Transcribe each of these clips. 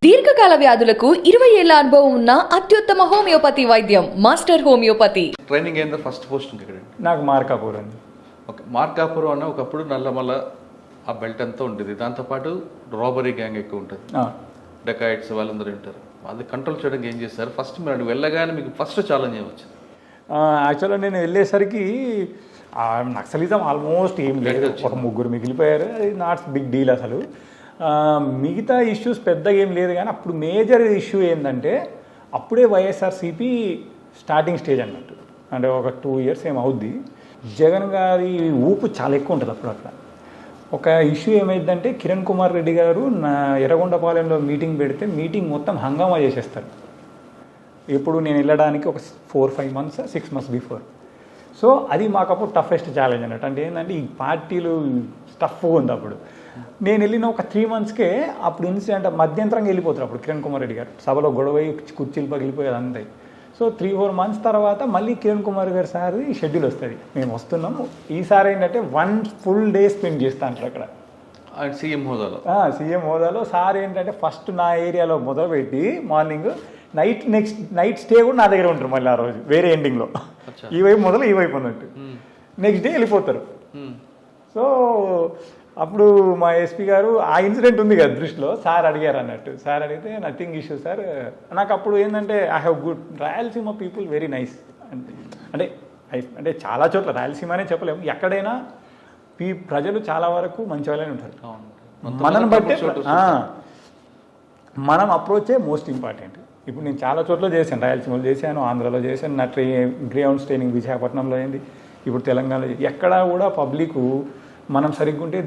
దీర్ఘకాల వ్యాధులకు 20 ఏళ్ల అనుభవం ఉన్న అత్యుత్తమ హోమియోపతి వైద్యం మాస్టర్ హోమియోపతి. ట్రైనింగ్ ఏందో ఫస్ట్ పోస్టింగ్ ఇక్కడ నాకు మార్కాపూర్ అండి. ఓకే, మార్కాపురం అన్న ఒకప్పుడు నల్లమల్ల ఆ బెల్ట్ అంతా ఉండేది, దాంతోపాటు రాబరీ గ్యాంగ్ ఎక్కువ ఉంటుంది, డెకాయిట్స్ వాళ్ళందరూ ఉంటారు. అది కంట్రోల్ చేయడానికి ఏం చేస్తారు? ఫస్ట్ మీరు వెళ్ళగానే మీకు ఫస్ట్ ఛాలెంజ్ ఏమొచ్చు? యాక్చువల్గా నేను వెళ్ళేసరికి నక్సలిజం ఆల్మోస్ట్ ఏం లేదు, ఒక ముగ్గురు మిగిలిపోయారు. అది నాట్ బిగ్ డీల్ అసలు. మిగతా ఇష్యూస్ పెద్దగా ఏం లేదు, కానీ అప్పుడు మేజర్ ఇష్యూ ఏంటంటే అప్పుడే వైఎస్ఆర్సీపీ స్టార్టింగ్ స్టేజ్ అన్నట్టు, అంటే ఒక 2 years ఏమవుద్ది. జగన్ గారి ఊపు చాలా ఎక్కువ ఉంటుంది అప్పుడు. అట్లా ఒక ఇష్యూ ఏమైందంటే కిరణ్ కుమార్ రెడ్డి గారు నా ఎర్రగొండపాలెంలో మీటింగ్ పెడితే మీటింగ్ మొత్తం హంగామా చేసేస్తారు. ఇప్పుడు నేను వెళ్ళడానికి ఒక 4-5 months 6 months బిఫోర్. సో అది మాకు అప్పుడు టఫెస్ట్ ఛాలెంజ్ అన్నట్టు. అంటే ఏంటంటే ఈ పార్టీలు టఫ్గా ఉంది అప్పుడు. నేను వెళ్ళిన ఒక 3 monthsకే అప్పుడు ఇన్సిడెంట్ మధ్యంతరంగా వెళ్ళిపోతారు అప్పుడు కిరణ్ కుమార్ రెడ్డి గారు. సభలో గొడవ కుర్చీలు పగిలిపోయేది అంతే. సో 3-4 months తర్వాత మళ్ళీ కిరణ్ కుమార్ గారి సారి షెడ్యూల్ వస్తుంది, మేము వస్తున్నాము. ఈసారి ఏంటంటే 1 full day స్పెండ్ చేస్తా అంటారు అక్కడ సీఎం హోదాలో. సీఎం హోదాలో సార్ ఏంటంటే ఫస్ట్ నా ఏరియాలో మొదలుపెట్టి మార్నింగ్ నైట్ స్టే కూడా నా దగ్గర ఉంటారు. మళ్ళీ ఆ రోజు వేరే ఎండింగ్లో, ఈ వైపు మొదలు ఈ వైపు అన్నట్టు. నెక్స్ట్ డే వెళ్ళిపోతారు. సో అప్పుడు మా ఎస్పీ గారు ఆ ఇన్సిడెంట్ ఉంది కదా దృష్టిలో, సార్ అడిగారు అన్నట్టు. సార్ అడిగితే నథింగ్ ఇష్యూ సార్. నాకు అప్పుడు ఏంటంటే I have good Rayalaseema people very nice. అంటే చాలా చోట్ల రాయలసీమనే చెప్పలేము, ఎక్కడైనా ప్రజలు చాలా వరకు మంచి వాళ్ళనే ఉంటారు. మనని బట్టే మనం అప్రోచే మోస్ట్ ఇంపార్టెంట్. ఇప్పుడు నేను చాలా చోట్ల చేశాను, రాయలసీమలో చేశాను, ఆంధ్రాలో చేశాను, నా గ్రౌండ్ ట్రైనింగ్ విశాఖపట్నంలో అయింది, ఇప్పుడు తెలంగాణలో. ఎక్కడా కూడా పబ్లిక్ మనం సరిగ్గా ఉంటే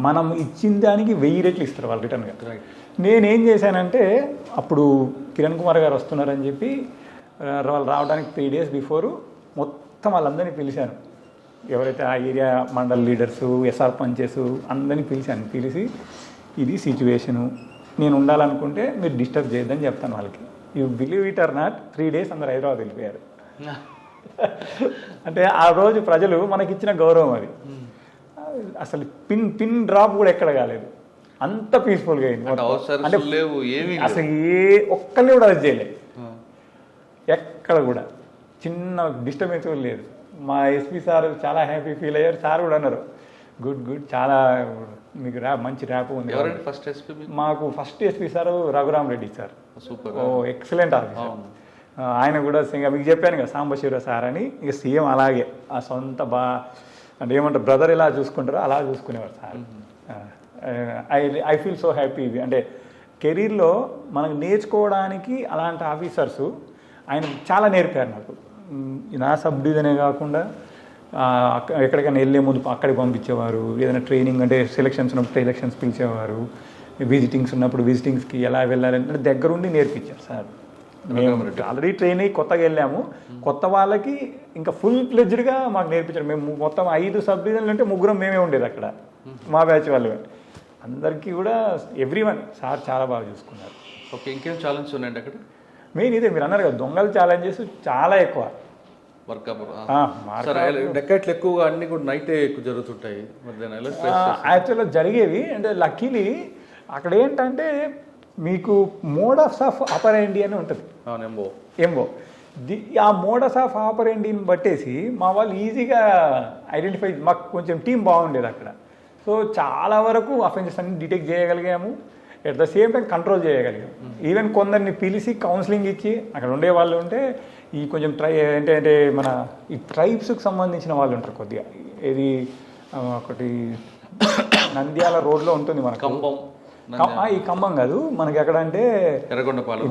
మనం ఇచ్చిన దానికి 1000 రెట్లు ఇస్తారు వాళ్ళు రిటర్న్గా. నేనేం చేశానంటే అప్పుడు కిరణ్ కుమార్ గారు వస్తున్నారని చెప్పి వాళ్ళు రావడానికి 3 days బిఫోరు మొత్తం వాళ్ళందరినీ పిలిచాను. ఎవరైతే ఆ area mandal leaders, sarpanches అందరినీ పిలిచి ఇది సిచ్యువేషను, నేను ఉండాలనుకుంటే మీరు డిస్టర్బ్ చేయొద్దని చెప్తాను వాళ్ళకి. You believe it or not 3 days అందరు హైదరాబాద్ వెళ్ళిపోయారు. అంటే ఆ రోజు ప్రజలు మనకి ఇచ్చిన గౌరవం అది. అసలు పిన్ డ్రాప్ కూడా ఎక్కడ కాలేదు, అంత పీస్ఫుల్గా అయింది. అంటే అసలు ఒక్కరిని కూడా అది చేయలేదు, ఎక్కడ కూడా చిన్న డిస్టర్బెన్స్ కూడా లేదు. మా ఎస్పీ సార్ చాలా హ్యాపీ ఫీల్ అయ్యారు. సార్ కూడా అన్నారు గుడ్ చాలా మీకు మంచి ర్యాప్ ఉంది. మాకు first SP sir Raghuram Reddy sir, excellent officer. ఆయన కూడా మీకు చెప్పాను కదా సాంబశివరావు సార్ అని. ఇక సీఎం అలాగే ఆ సొంత అంటే ఏమంటారు బ్రదర్ ఎలా చూసుకుంటారో అలా చూసుకునేవారు sir. I feel so happy. అంటే కెరీర్లో మనకు నేర్చుకోవడానికి అలాంటి ఆఫీసర్స్ ఆయన చాలా నేర్పారు నాకు. నా సబ్ డివిజనే కాకుండా ఎక్కడికైనా వెళ్ళే ముందు అక్కడికి పంపించేవారు, ఏదైనా ట్రైనింగ్ అంటే సెలక్షన్స్ ఉన్నప్పుడు ఎలక్షన్స్ పిలిచేవారు, విజిటింగ్స్ ఉన్నప్పుడు విజిటింగ్స్కి ఎలా వెళ్ళాలంటే దగ్గరుండి నేర్పించారు సార్. మేము ఆల్రెడీ ట్రైన్ అయ్యి కొత్తగా వెళ్ళాము, కొత్త వాళ్ళకి ఇంకా ఫుల్ ప్లెజ్డ్గా మాకు నేర్పించారు. మేము మొత్తం 5 సబ్ డివిజన్లు అంటే 3 మేమే ఉండేది అక్కడ, మా బ్యాచ్ వాళ్ళు. అందరికీ కూడా ఎవ్రీవన్ సార్ చాలా బాగా చూసుకున్నారు. ఓకే, ఇంకేం ఛాలెంజ్ ఉన్నాయండి అక్కడ? మెయిన్ ఇదే మీరు అన్నారు కదా, దొంగల ఛాలెంజెస్ చాలా ఎక్కువ. డెకాయిట్లు ఎక్కువగా అన్ని కూడా నైటే ఎక్కువ జరుగుతుంటాయి. యాక్చువల్గా జరిగేవి అంటే లక్కీలీ అక్కడ ఏంటంటే మీకు మోడస్ ఆఫ్ ఆపరెండి అని ఉంటుంది, ఎంబో. ఆ మోడస్ ఆఫ్ ఆపరెండిని బట్టేసి మా వాళ్ళు ఈజీగా ఐడెంటిఫై, మాకు కొంచెం టీం బాగుండేది అక్కడ. సో చాలా వరకు అఫెన్సెస్ అన్ని డిటెక్ట్ చేయగలిగాము, at the same time control చేయగలిగాము. ఈవెన్ కొందరిని పిలిచి కౌన్సిలింగ్ ఇచ్చి అక్కడ ఉండే వాళ్ళు ఉంటే ఈ కొంచెం అంటే మన ఈ ట్రైబ్స్కి సంబంధించిన వాళ్ళు ఉంటారు కొద్దిగా. ఇది ఒకటి నంద్యాల రోడ్లో ఉంటుంది మనకు, ఈ ఖమ్మం కాదు మనకి ఎక్కడ అంటే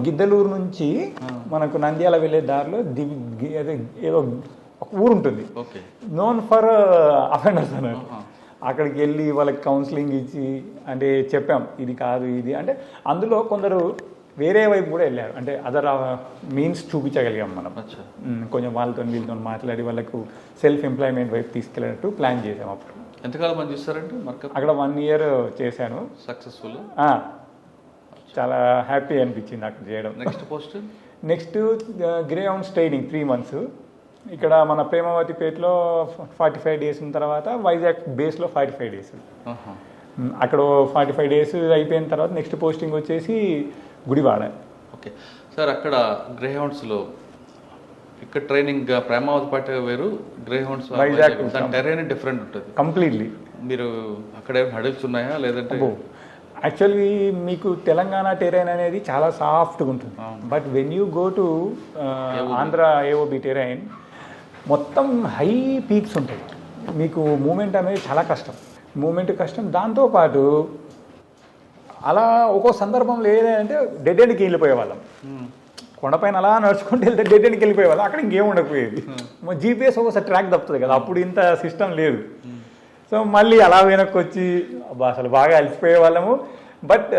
గిద్దలూరు నుంచి మనకు నంద్యాల వెళ్ళే దారిలో ఏదో ఒక ఊరు ఉంటుంది నోన్ ఫర్ అఫెండర్స్ అన్నట్టు. అక్కడికి వెళ్ళి వాళ్ళకి కౌన్సిలింగ్ ఇచ్చి అంటే చెప్పాం ఇది కాదు ఇది అంటే. అందులో కొందరు వేరే వైపు కూడా వెళ్ళారు, అంటే అదర్ మీన్స్ చూపించగలిగాం మనం. కొంచెం వాళ్ళతో వీళ్ళతో మాట్లాడి వాళ్ళకు సెల్ఫ్ ఎంప్లాయ్మెంట్ వైపు తీసుకెళ్ళినట్టు ప్లాన్ చేసాం. అప్పుడు ఎంతకాలం పని చేస్తారంటే అక్కడ 1 year చేశాను, సక్సెస్ఫుల్. చాలా హ్యాపీ అనిపించింది అక్కడ చేయడం. Next ground training 3 months. ఇక్కడ మన ప్రేమవతిపేటలో 45 days ఉన్న తర్వాత వైజాగ్ బేస్లో 45 days. అక్కడ 45 days అయిపోయిన తర్వాత నెక్స్ట్ పోస్టింగ్ వచ్చేసి గుడివాడ. ఓకే సార్, అక్కడ గ్రే హౌండ్స్లో ఇక్కడ ట్రైనింగ్ ప్రేమావతి పాట వేరు, గ్రే హౌండ్స్ దాని టెరైన్ డిఫరెంట్ ఉంటుంది కంప్లీట్లీ. మీరు అక్కడ ఏమైనా హడిల్స్ ఉన్నాయా లేదంటే? యాక్చువల్లీ మీకు తెలంగాణ టెరైన్ అనేది చాలా సాఫ్ట్గా ఉంటుంది, but when you go to Andhra AOB terrain మొత్తం హై పీక్స్ ఉంటాయి. మీకు మూమెంట్ అనేది చాలా కష్టం, మూమెంట్ కష్టం. దాంతోపాటు అలా ఒక్కో సందర్భంలో ఏదంటే డెడ్ ఎండ్కి వెళ్ళిపోయేవాళ్ళం. కొండపైన అలా నడుచుకుంటూ వెళ్తే డెడ్ ఎండ్కి వెళ్ళిపోయేవాళ్ళం, అక్కడ ఇంకేం ఉండకపోయేది. జీపీఎస్ ఒకసారి ట్రాక్ తప్పుతుంది కదా, అప్పుడు ఇంత సిస్టమ్ లేదు. సో మళ్ళీ అలా వెనక్కి వచ్చి అసలు బాగా అలసిపోయే వాళ్ళము. బట్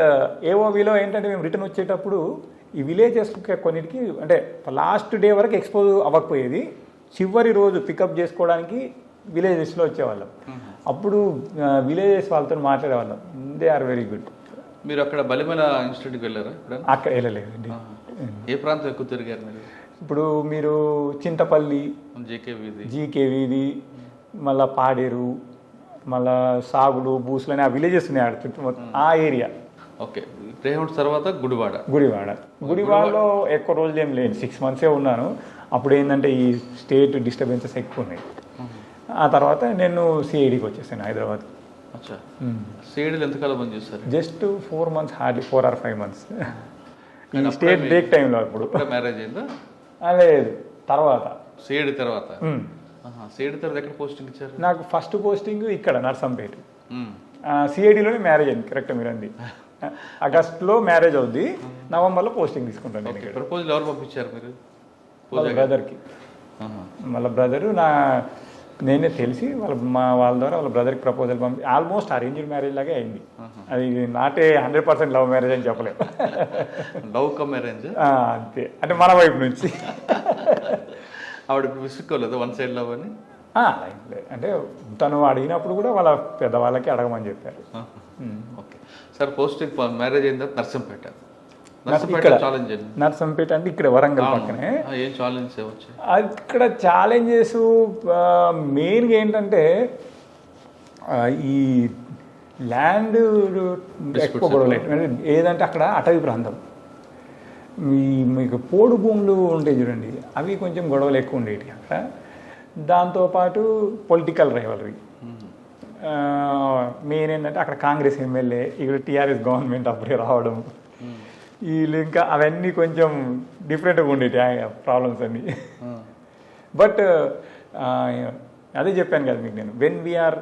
ఏఓవిలో ఏంటంటే మేము రిటర్న్ వచ్చేటప్పుడు ఈ విలేజెస్ కొన్నిటికి అంటే లాస్ట్ డే వరకు ఎక్స్పోజ్ అవ్వకపోయేది, చివరి రోజు పికప్ చేసుకోవడానికి విలేజెస్లో వచ్చేవాళ్ళం. అప్పుడు విలేజెస్ వాళ్ళతో మాట్లాడేవాళ్ళం. They are very good. మీరు అక్కడ బలిమల ఇన్స్టిట్యూట్కి వెళ్ళారా? అక్కడ వెళ్ళలేదండి. ఏ ప్రాంతం ఎక్కువ తిరిగారు మీరు? ఇప్పుడు మీరు చింతపల్లి, జీకే వీధి, మళ్ళీ పాడేరు, మళ్ళా సాగులు, బూసులు అని ఆ విలేజెస్ ఉన్నాయి ఆడ చుట్టూ, ఆ ఏరియా. ఓకే, గ్రే హౌండ్స్ తర్వాత గుడివాడలో ఎక్కువ రోజులు ఏం లేదు, 6 months ఉన్నాను. అప్పుడు ఏంటంటే ఈ స్టేట్ డిస్టర్బెన్సెస్ ఎక్కువ ఉన్నాయి. ఆ తర్వాత నేను సిఐడికి వచ్చేసాను హైదరాబాద్. సిఐడిలో ఎంతకాలం పని చేస్తారు? Just 4 months, hardly 4 or 5 months. ఈ స్టేట్ బ్రేక్ టైంలో. అప్పుడు మ్యారేజ్ అయిందా? లేదు, తర్వాత సిఐడి తర్వాత. సిఐడి తర్వాత ఎక్కడ పోస్టింగ్ ఇచ్చారు? నాకు ఫస్ట్ పోస్టింగ్ ఇక్కడ నర్సంపేట. సిఐడిలోనే మ్యారేజ్ అయింది. కరెక్ట్ మీరు అంది. ఆగస్టులో మ్యారేజ్ అవుద్ది, నవంబర్లో పోస్టింగ్ తీసుకుంటాను. ప్రపోజల్ ఎవరు పంపించారు మీరు? బ్రదర్కి. వాళ్ళ బ్రదరు నేనే తెలిసి వాళ్ళ ద్వారా వాళ్ళ బ్రదర్కి ప్రపోజల్ పంపి ఆల్మోస్ట్ అరేంజ్డ్ మ్యారేజ్ లాగే అయింది. అది నాటే 100% లవ్ మ్యారేజ్ అని చెప్పలేము. లవ్ కమ్ మ్యారేజ్ అంతే, అంటే మన వైపు నుంచి. ఆవిడ విసుక్కోలేదు వన్ సైడ్ లవ్ అని? అంటే తను అడిగినప్పుడు కూడా వాళ్ళ పెద్దవాళ్ళకి అడగమని చెప్పారు. ఓకే సార్, పోస్టింగ్ మ్యారేజ్ అయిన తర్వాత నర్సంపేట నర్సంపేట అంటే ఇక్కడ వరంగల్ పక్కనే. ఏం ఛాలెంజ్ వచ్చాయి అక్కడ? ఛాలెంజెస్ మెయిన్గా ఏంటంటే ఈ ల్యాండ్ ఎక్కువ గొడవలు. ఏదంటే అక్కడ అటవీ ప్రాంతం, మీకు పోడు భూములు ఉంటాయి చూడండి, అవి కొంచెం గొడవలు ఎక్కువ ఉండేవి అక్కడ. దాంతోపాటు పొలిటికల్ రైవలరీ మెయిన్ ఏంటంటే అక్కడ కాంగ్రెస్ ఎమ్మెల్యే, ఇక్కడ టీఆర్ఎస్ గవర్నమెంట్ అప్పుడే రావడం, వీళ్ళు ఇంకా అవన్నీ కొంచెం డిఫరెంట్గా ఉండేవి ప్రాబ్లమ్స్ అన్నీ. బట్ అదే చెప్పాను కదా మీకు నేను, వెన్ వీఆర్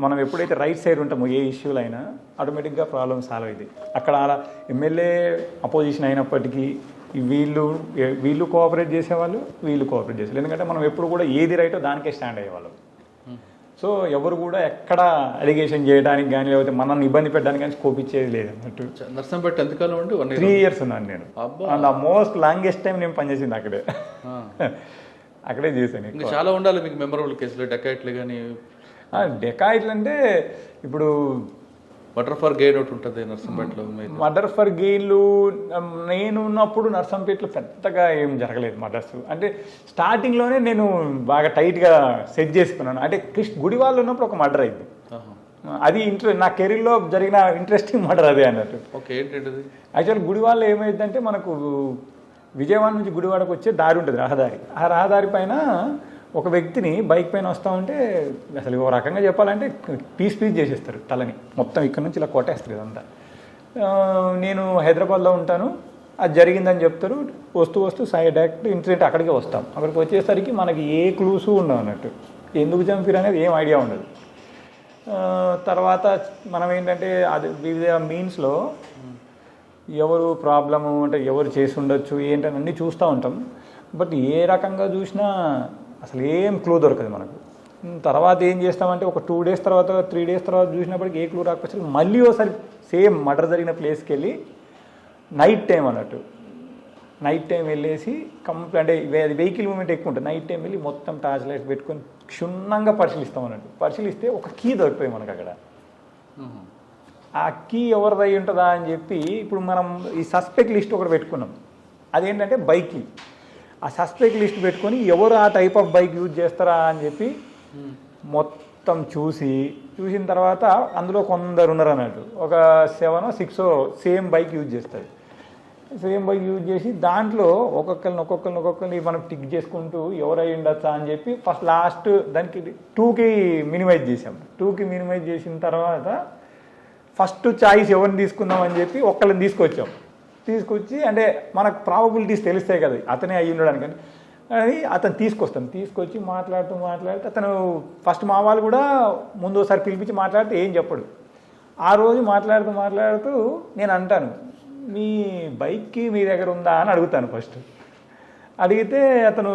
మనం ఎప్పుడైతే రైట్ సైడ్ ఉంటామో ఏ ఇష్యూలు అయినా ఆటోమేటిక్గా ప్రాబ్లమ్ సాల్వ్ అయింది. అక్కడ ఎమ్మెల్యే అపోజిషన్ అయినప్పటికీ వీళ్ళు కోఆపరేట్ చేసేవాళ్ళు, వీళ్ళు కోఆపరేట్ చేసేవాళ్ళు. ఎందుకంటే మనం ఎప్పుడు కూడా ఏది రైటో దానికే స్టాండ్ అయ్యేవాళ్ళం. సో ఎవరు కూడా ఎక్కడ అలిగేషన్ చేయడానికి కానీ లేకపోతే మనల్ని ఇబ్బంది పెట్టడానికి కానీ స్కోప్ ఇచ్చేది లేదు అన్నట్టు. నర్సంపేట ఎంతకాలం అంటే 3 years ఉన్నాను నేను. And the most longest time నేను పనిచేసింది అక్కడే. అక్కడే చేశాను. ఇంకా చాలా ఉండాలి మీకు మెమరబుల్ కేసులు, డెకాయిట్లు కానీ. డెకాయిట్లు అంటే ఇప్పుడు మర్డర్ ఫర్ గెయిన్ ఒకటి ఉంటుంది నర్సంపేటలో. మర్డర్ ఫర్ గెయిన్లు నేను ఉన్నప్పుడు నర్సంపేటలో పెద్దగా ఏం జరగలేదు మర్డర్స్. అంటే స్టార్టింగ్లోనే నేను బాగా టైట్గా సెట్ చేసుకున్నాను. అంటే గుడివాళ్ళు ఉన్నప్పుడు ఒక మర్డర్ అయింది, అది నా కెరీర్లో జరిగిన ఇంట్రెస్టింగ్ మర్డర్ అదే అన్నట్టు. ఓకే, ఏంటంటే యాక్చువల్ గుడివాళ్ళు ఏమైందంటే మనకు విజయవాడ నుంచి గుడివాడకు వచ్చే దారి ఉంటుంది, రహదారి. ఆ రహదారి పైన ఒక వ్యక్తిని బైక్ పైన వస్తూ ఉంటే అసలు ఒక రకంగా చెప్పాలంటే పీస్ చేసేస్తారు తలని మొత్తం, ఇక్కడ నుంచి ఇలా కొట్టేస్తారు ఇదంతా. నేను హైదరాబాద్లో ఉంటాను, అది జరిగిందని చెప్తారు. వస్తూ డైరెక్ట్ ఇన్సిడెంట్ అక్కడికే వస్తాం. అక్కడికి వచ్చేసరికి మనకి ఏ క్లూసు ఉండవు అన్నట్టు, ఎందుకు చంపారు అనేది ఏం ఐడియా ఉండదు. తర్వాత మనం ఏంటంటే అది వివిధ మీన్స్లో ఎవరు ప్రాబ్లము అంటే ఎవరు చేసి ఉండొచ్చు ఏంటని అన్నీ చూస్తూ ఉంటాం. బట్ ఏ రకంగా చూసినా అసలు ఏం క్లూ దొరకదు మనకు. తర్వాత ఏం చేస్తామంటే ఒక 2 days తర్వాత 3 days తర్వాత చూసినప్పటికీ ఏ క్లూ రాకపోతే మళ్ళీ ఒకసారి సేమ్ మర్డర్ జరిగిన ప్లేస్కి వెళ్ళి నైట్ టైం అన్నట్టు, నైట్ టైం వెళ్ళేసి అంటే వెహికల్ మూమెంట్ ఎక్కువ ఉంటుంది. నైట్ టైం వెళ్ళి మొత్తం టార్చ్ లైట్స్ పెట్టుకొని క్షుణ్ణంగా పరిశీలిస్తాం అన్నట్టు. పరిశీలిస్తే ఒక కీ దొరికిపోయి మనకు అక్కడ. ఆ కీ ఎవరిదై ఉంటుందా అని చెప్పి ఇప్పుడు మనం ఈ సస్పెక్ట్ లిస్ట్ ఒకటి పెట్టుకున్నాం, అదేంటంటే బైక్ కీ. ఆ సస్పెక్ట్ లిస్ట్ పెట్టుకొని ఎవరు ఆ టైప్ ఆఫ్ బైక్ యూజ్ చేస్తారా అని చెప్పి మొత్తం మొత్తం చూసిన తర్వాత అందులో కొందరు ఉన్నారు అన్నట్టు, ఒక 7 6 సేమ్ బైక్ యూజ్ చేస్తారు. సేమ్ బైక్ యూజ్ చేసి దాంట్లో ఒక్కొక్కరిని మనం టిక్ చేసుకుంటూ ఎవరై ఉండొచ్చా అని చెప్పి ఫస్ట్ లాస్ట్ దానికి 2కి మినిమైజ్ చేసాం. 2కి మినిమైజ్ చేసిన తర్వాత ఫస్ట్ చాయిస్ ఎవరిని తీసుకుందాం అని చెప్పి ఒక్కళ్ళని తీసుకొచ్చి అంటే మనకు ప్రాబబిలిటీస్ తెలుస్తాయి కదా అతనే అయ్యి ఉండడానికి అని అతను తీసుకొచ్చి మాట్లాడుతూ అతను ఫస్ట్ మా వాళ్ళు కూడా ముందు ఒకసారి పిలిపించి మాట్లాడితే ఏం చెప్పడు. ఆ రోజు మాట్లాడుతూ నేను అంటాను, మీ బైక్కి మీ దగ్గర ఉందా అని అడుగుతాను. ఫస్ట్ అడిగితే అతను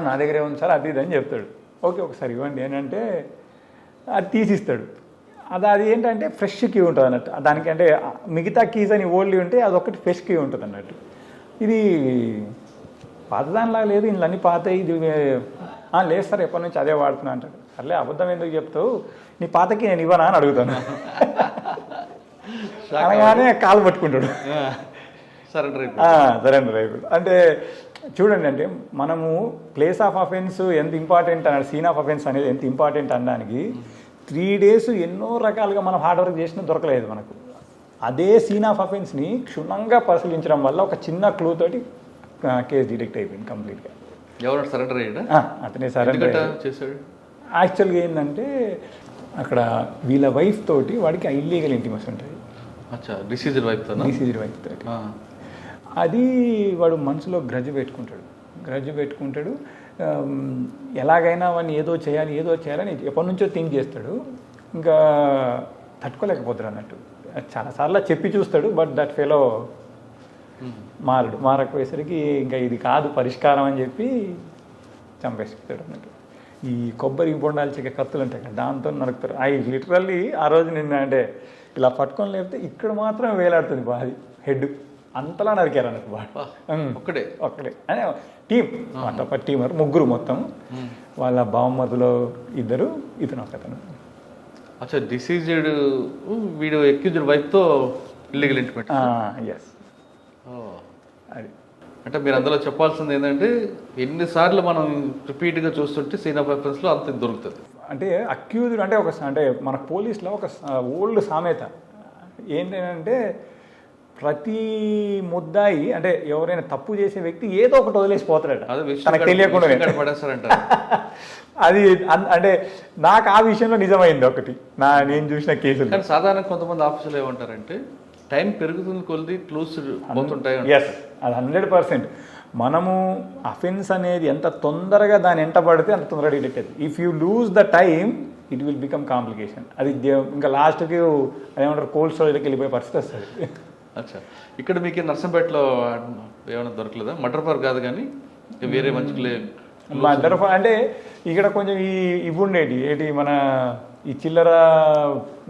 నా దగ్గరే ఉంది సార్ అది ఇది అని చెప్తాడు. ఓకే ఒకసారి ఇవ్వండి అని అంటే అది తీసిస్తాడు. అది ఏంటంటే ఫ్రెష్ కీ ఉంటుంది అన్నట్టు, దానికి అంటే మిగతా కీస్ అని ఓల్డ్ ఉంటే అదొకటి ఫ్రెష్ కీ ఉంటుంది అన్నట్టు. ఇది పాతదానిలాగా లేదు, ఇందులో అన్నీ పాత, ఇది లేదు సార్ ఎప్పటి నుంచి అదే వాడుతున్నా అంటాడు. సర్లే అబద్ధం ఎందుకు చెప్తావు, నీ పాతకి నేను ఇవ్వనా అని అడుగుతాను. అనగానే కాలు పట్టుకుంటాడు, సరెండర్ అయిపోయి. అంటే చూడండి, అంటే మనము ప్లేస్ ఆఫ్ అఫెన్స్ ఎంత ఇంపార్టెంట్ అన్నాడు, సీన్ ఆఫ్ అఫెన్స్ అనేది ఎంత ఇంపార్టెంట్ అనడానికి 3 days ఎన్నో రకాలుగా మనం హార్డ్ వర్క్ చేసినా దొరకలేదు మనకు. అదే సీన్ ఆఫ్ అఫెన్స్ని క్షుణ్ణంగా పరిశీలించడం వల్ల ఒక చిన్న క్లూ తోటి కేసు డిటెక్ట్ అయిపోయింది కంప్లీట్గా. ఎవరు సరెండర్ అయ్యాడా? అతనే సరెండర్ చేశాడు. యాక్చువల్గా ఏంటంటే అక్కడ వీళ్ళ వైఫ్ తోటి వాడికి ఇల్లీగల్ ఇంటిమసీ ఉంటుంది. డిసీజ్డ్ వైఫ్ తోటి అది వాడు మనసులో గ్రడ్జ్ పెట్టుకుంటాడు. ఎలాగైనా వాడిని ఏదో చేయాలని ఎప్పటి నుంచో థింక్ చేస్తాడు. ఇంకా తట్టుకోలేకపోతాడు అన్నట్టు. చాలాసార్లు చెప్పి చూస్తాడు, బట్ దట్ ఫెలో మారకపోయేసరికి ఇంకా ఇది కాదు పరిష్కారం అని చెప్పి చంపేస్తాడు అన్నట్టు. ఈ కొబ్బరి బొండాలు చెక్కే కత్తులు ఉంటాయి కదా, దాంతో నరుకుతారు. లిటరల్లీ ఆ రోజు నిన్న అంటే ఇలా పట్టుకొని లేకపోతే ఇక్కడ మాత్రం వేలాడుతుంది బాది హెడ్, అంతలా నరికారు అన్నట్టు బాగా. ఒక్కడే అదే టీం ఒక టీమర్, 3 మొత్తం. వాళ్ళ బావమరుదులో 2, ఇతను ఒకతను. డిసీజ్డ్ వీడు అక్యూజ్డ్ వైఫ్తో ఇల్లీగల్ ఇంటిమేట్. ఎస్ అది అంటే మీరు అందులో చెప్పాల్సింది ఏంటంటే ఎన్నిసార్లు మనం రిపీట్గా చూస్తుంటే సీన్ ఆఫ్ అఫెన్స్లో అంత దొరుకుతుంది. అంటే అక్యూజ్డ్ అంటే అంటే మన పోలీస్లో ఒక ఓల్డ్ సామెత ఏంటంటే ప్రతి ముద్దాయి అంటే ఎవరైనా తప్పు చేసే వ్యక్తి ఏదో ఒకటి వదిలేసి పోతాడట, తనకు తెలియకుండా. అది అంటే నాకు ఆ విషయంలో నిజమైంది ఒకటి నేను చూసిన కేసులు. కానీ సాధారణ కొంతమంది ఆఫీసులు ఏమంటారంటే టైం పెరుగుతుంది కొద్ది క్లూస్ పోతుంటాయి. ఎస్, అది 100%. మనము అఫెన్స్ అనేది ఎంత తొందరగా దాని ఎంట పడితే అంత తొందరగా డిటెక్ట్ అవుతుంది. If you lose the time it will become complication. అది ఇంకా లాస్ట్కి అదేమంటారు కోల్డ్ స్టోరేజ్కి వెళ్ళిపోయే పరిస్థితి వస్తుంది. ఇక్కడ మీకు నర్సంపేటలో ఏమైనా దొరకలేదా? మటర్ పర్ కాదు కానీ వేరే మంచి మటర్ అంటే ఇక్కడ కొంచెం ఇవి ఉండేటి ఏంటి మన ఈ చిల్లర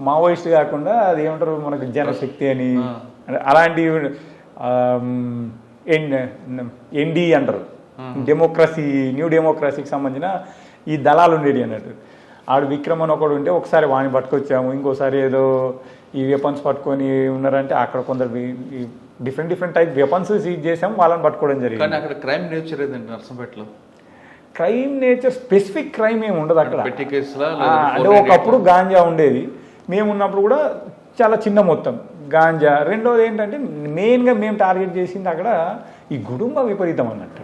మావోయిస్ట్ కాకుండా అది ఏమంటారు మనకు జనశక్తి అని అలాంటి ఎన్డీ అంటారు, న్యూ డెమోక్రసీకి సంబంధించిన ఈ దళాలు ఉండేవి అన్నట్టు. ఆడు విక్రమ్ అని ఒకడు ఉంటే ఒకసారి వాడిని పట్టుకొచ్చాము, ఇంకోసారి ఏదో ఈ వెపన్స్ పట్టుకొని ఉన్నారంటే అక్కడ కొందరు డిఫరెంట్ టైప్ వెపన్స్ సీజ్ చేసాము, వాళ్ళని పట్టుకోవడం జరిగింది. కానీ అక్కడ క్రైమ్ నేచర్ ఏదండి నర్సంపేటలో? క్రైమ్ నేచర్ స్పెసిఫిక్ క్రైమ్ ఏమి ఉండదు అక్కడ. అంటే ఒకప్పుడు గాంజా ఉండేది, మేము ఉన్నప్పుడు కూడా చాలా చిన్న మొత్తం గాంజా. రెండోది ఏంటంటే మెయిన్గా మేము టార్గెట్ చేసింది అక్కడ ఈ గుడుంబ విపరీతం అన్నట్టు.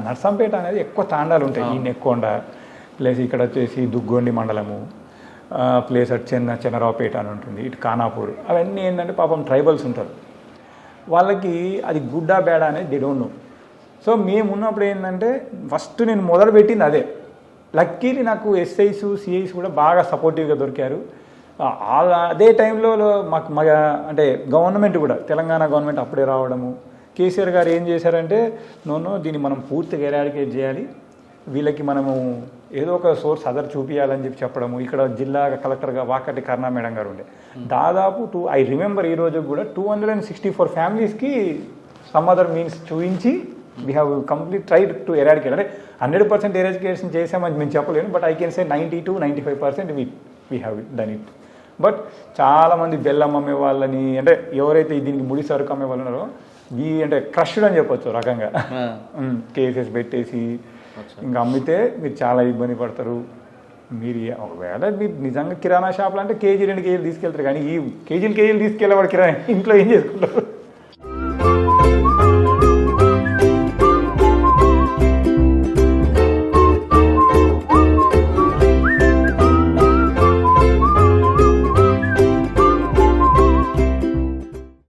నర్సంపేట అనేది ఎక్కువ తాండాలు ఉంటాయి, ఈ నెక్కొండ ప్లేస్, ఇక్కడ వచ్చేసి దుగ్గొండి మండలము ప్లేస్, అటు చెన్నరావుపేట అని ఉంటుంది, ఇటు ఖానాపూర్. అవన్నీ ఏంటంటే పాపం ట్రైబల్స్ ఉంటారు, వాళ్ళకి అది గుడ్డా బేడా అనేది దే డోంట్ నో. సో మేము ఉన్నప్పుడు ఏంటంటే ఫస్ట్ నేను మొదలుపెట్టింది అదే. లక్కీలీ నాకు ఎస్ఐస్ సిఐస్ కూడా బాగా సపోర్టివ్గా దొరికారు. అదే టైంలో మాకు అంటే గవర్నమెంట్ కూడా తెలంగాణ గవర్నమెంట్ అప్పుడే రావడము, కేసీఆర్ గారు ఏం చేశారంటే దీన్ని మనం పూర్తిగా ఎరాడికేట్ చేయాలి, వీళ్ళకి మనము ఏదో ఒక సోర్స్ అదర్ చూపించాలని చెప్పడము. ఇక్కడ జిల్లా కలెక్టర్గా వాకటి కరుణా మేడం గారు ఉండే, దాదాపు ఐ రిమెంబర్ ఈ రోజు కూడా 264 ఫ్యామిలీస్కి సమ్ అదర్ మీన్స్ చూపించి we have complete tried to eradicate. అంటే 100% ఎరాడికేషన్ చేసామని మేము చెప్పలేను, but I can say 90-95% we have done it. But చాలామంది బెల్లం అమ్మే వాళ్ళని అంటే ఎవరైతే దీనికి ముడి సరుకు అమ్మే వాళ్ళు ఉన్నారో అంటే క్రష్డ్ అని చెప్పొచ్చు రకంగా కేసెస్ పెట్టేసి ఇంకా అమ్మితే మీరు చాలా ఇబ్బంది పడతారు మీరు ఒకవేళ మీరు నిజంగా కిరాణా షాపులు అంటే కేజీ 2 కేజీలు తీసుకెళ్తారు, కానీ ఈ కేజీలు తీసుకెళ్ళేవాడు కిరాణా ఇంట్లో ఏం చేసుకుంటారు?